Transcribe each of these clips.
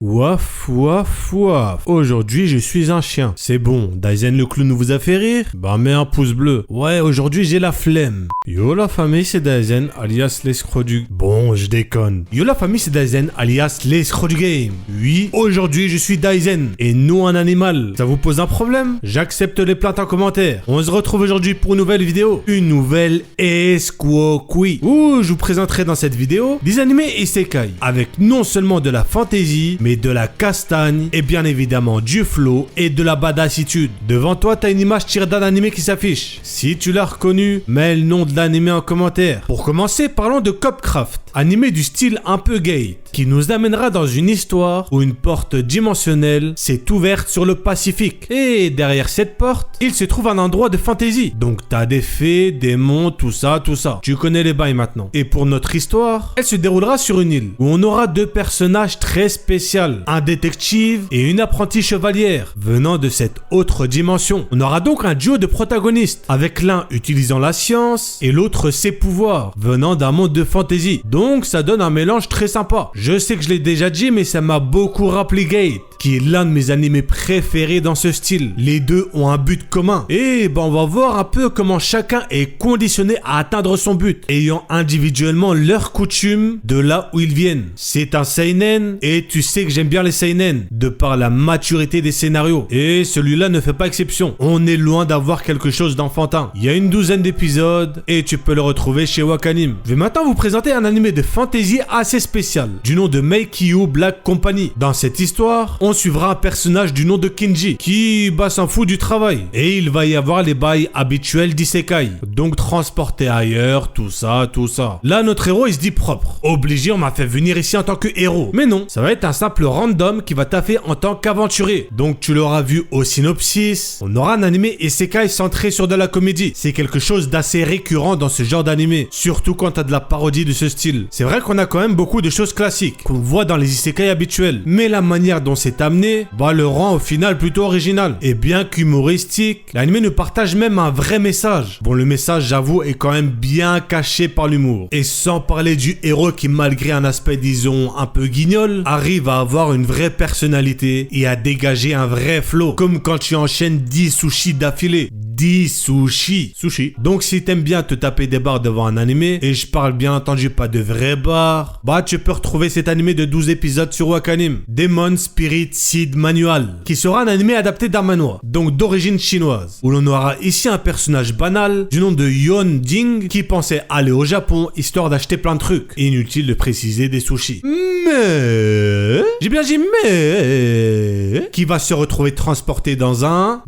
Waf, waf, waf. Aujourd'hui, je suis un chien. C'est bon, Daizen le clown vous a fait rire? Bah, mets un pouce bleu. Ouais, aujourd'hui, j'ai la flemme. Yo la famille, c'est Daizen, alias l'escroc du... Bon, je déconne. Yo la famille, c'est Daizen, alias l'escroc du game. Oui, aujourd'hui, je suis Daizen, et non un animal. Ça vous pose un problème? J'accepte les plaintes en commentaire. On se retrouve aujourd'hui pour une nouvelle vidéo. Une nouvelle escroquerie. Où je vous présenterai dans cette vidéo des animés isekai, avec non seulement de la fantasy, mais de la castagne, et bien évidemment du flow et de la badassitude. Devant toi, t'as une image tirée d'un animé qui s'affiche. Si tu l'as reconnu, mets le nom de l'animé en commentaire. Pour commencer, parlons de Copcraft, animé du style un peu gate, qui nous amènera dans une histoire où une porte dimensionnelle s'est ouverte sur le Pacifique. Et derrière cette porte, il se trouve un endroit de fantasy. Donc t'as des fées, démons, tout ça, tout ça. Tu connais les bails maintenant. Et pour notre histoire, elle se déroulera sur une île où on aura deux personnages très spéciaux. Un détective et une apprentie chevalière venant de cette autre dimension. On aura donc un duo de protagonistes, avec l'un utilisant la science et l'autre ses pouvoirs, venant d'un monde de fantasy. Donc ça donne un mélange très sympa. Je sais que je l'ai déjà dit, mais ça m'a beaucoup rappelé Gate, qui est l'un de mes animés préférés dans ce style. Les deux ont un but commun. Et ben on va voir un peu comment chacun est conditionné à atteindre son but, ayant individuellement leurs coutumes de là où ils viennent. C'est un seinen, et tu sais que j'aime bien les seinen, de par la maturité des scénarios. Et celui-là ne fait pas exception. On est loin d'avoir quelque chose d'enfantin. Il y a une douzaine d'épisodes, et tu peux le retrouver chez Wakanim. Je vais maintenant vous présenter un animé de fantasy assez spécial, du nom de Meikyu Black Company. Dans cette histoire, on suivra un personnage du nom de Kinji, qui s'en fout du travail. Et il va y avoir les bails habituels d'isekai. Donc transporter ailleurs, tout ça, tout ça. Là, notre héros, il se dit propre. Obligé, on m'a fait venir ici en tant que héros. Mais non, ça va être un simple random qui va taffer en tant qu'aventurier. Donc tu l'auras vu au synopsis, on aura un animé isekai centré sur de la comédie. C'est quelque chose d'assez récurrent dans ce genre d'animé, surtout quand t'as de la parodie de ce style. C'est vrai qu'on a quand même beaucoup de choses classiques qu'on voit dans les isekai habituels, mais la manière dont c'est amené le rend au final plutôt original. Et bien qu'humoristique, l'animé nous partage même un vrai message. Bon, le message, j'avoue, est quand même bien caché par l'humour. Et sans parler du héros qui, malgré un aspect, disons, un peu guignol, arrive à avoir une vraie personnalité et à dégager un vrai flow. Comme quand tu enchaînes 10 sushis d'affilée. 10 sushis. Donc si t'aimes bien te taper des barres devant un animé, et je parle bien entendu pas de vraies barres, tu peux retrouver cet animé de 12 épisodes sur Wakanim, Demon Spirit Seed Manual, qui sera un animé adapté d'un manhwa, donc d'origine chinoise, où l'on aura ici un personnage banal du nom de Yeon Jing qui pensait aller au Japon histoire d'acheter plein de trucs. Inutile de préciser des sushis. Mais... j'ai bien dit mais... qui va se retrouver transporté dans un...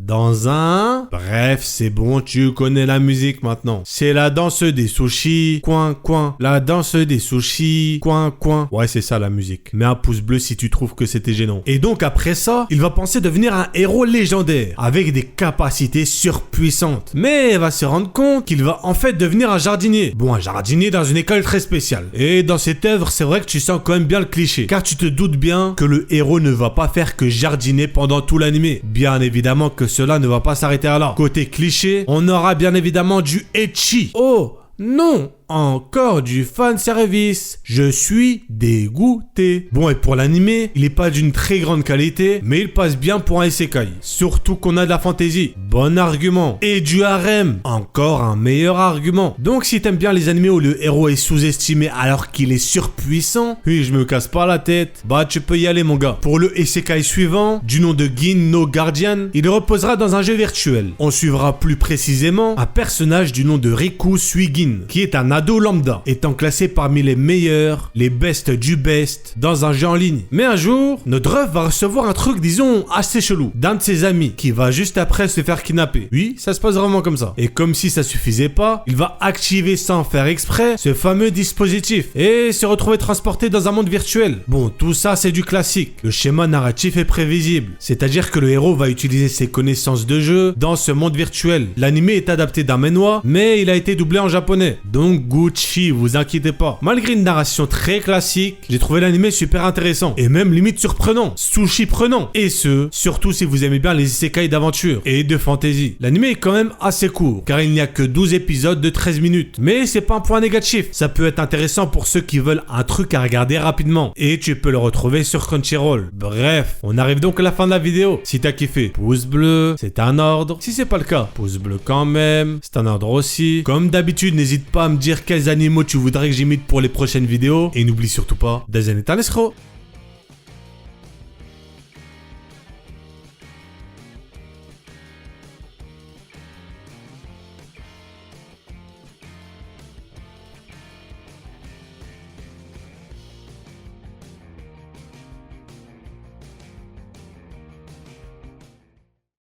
Bref, c'est bon, tu connais la musique maintenant. C'est la danse des sushis, coin. La danse des sushis, coin. Ouais, c'est ça la musique. Mets un pouce bleu si tu trouves que c'était gênant. Et donc après ça, il va penser devenir un héros légendaire, avec des capacités surpuissantes. Mais il va se rendre compte qu'il va en fait devenir un jardinier. Bon, un jardinier dans une école très spéciale. Et dans cette œuvre, c'est vrai que tu sens quand même bien le cliché, car tu te doutes bien que le héros ne va pas faire que jardiner pendant tout l'animé. Bien évidemment que cela ne va pas s'arrêter à là. Côté cliché, on aura bien évidemment du ecchi. Oh non, encore du fanservice. Je suis dégoûté. Bon, et pour l'animé, il est pas d'une très grande qualité, mais il passe bien pour un isekai. Surtout qu'on a de la fantasy. Bon argument. Et du harem. Encore un meilleur argument. Donc si t'aimes bien les animés où le héros est sous-estimé alors qu'il est surpuissant, oui, je me casse pas la tête, tu peux y aller mon gars. Pour le isekai suivant, du nom de Gin no Guardian, il reposera dans un jeu virtuel. On suivra plus précisément un personnage du nom de Riku Suigin, qui est un ado lambda, étant classé parmi les meilleurs, les best du best, dans un jeu en ligne. Mais un jour, notre œuvre va recevoir un truc, disons, assez chelou, d'un de ses amis, qui va juste après se faire kidnapper. Oui, ça se passe vraiment comme ça. Et comme si ça suffisait pas, il va activer sans faire exprès ce fameux dispositif, et se retrouver transporté dans un monde virtuel. Bon, tout ça c'est du classique. Le schéma narratif est prévisible, c'est-à-dire que le héros va utiliser ses connaissances de jeu dans ce monde virtuel. L'animé est adapté d'un manhwa, mais il a été doublé en japonais. Donc Gucci, vous inquiétez pas. Malgré une narration très classique, j'ai trouvé l'anime super intéressant et même limite surprenant, sushi prenant. Et ce, surtout si vous aimez bien les isekai d'aventure et de fantasy. L'anime est quand même assez court, car il n'y a que 12 épisodes de 13 minutes. Mais c'est pas un point négatif, ça peut être intéressant pour ceux qui veulent un truc à regarder rapidement. Et tu peux le retrouver sur Crunchyroll. Bref, on arrive donc à la fin de la vidéo. Si t'as kiffé, pouce bleu, c'est un ordre. Si c'est pas le cas, pouce bleu quand même, c'est un ordre aussi. Comme d'habitude, n'hésite pas à me dire quels animaux tu voudrais que j'imite pour les prochaines vidéos. Et n'oublie surtout pas, Dazen est un escroc.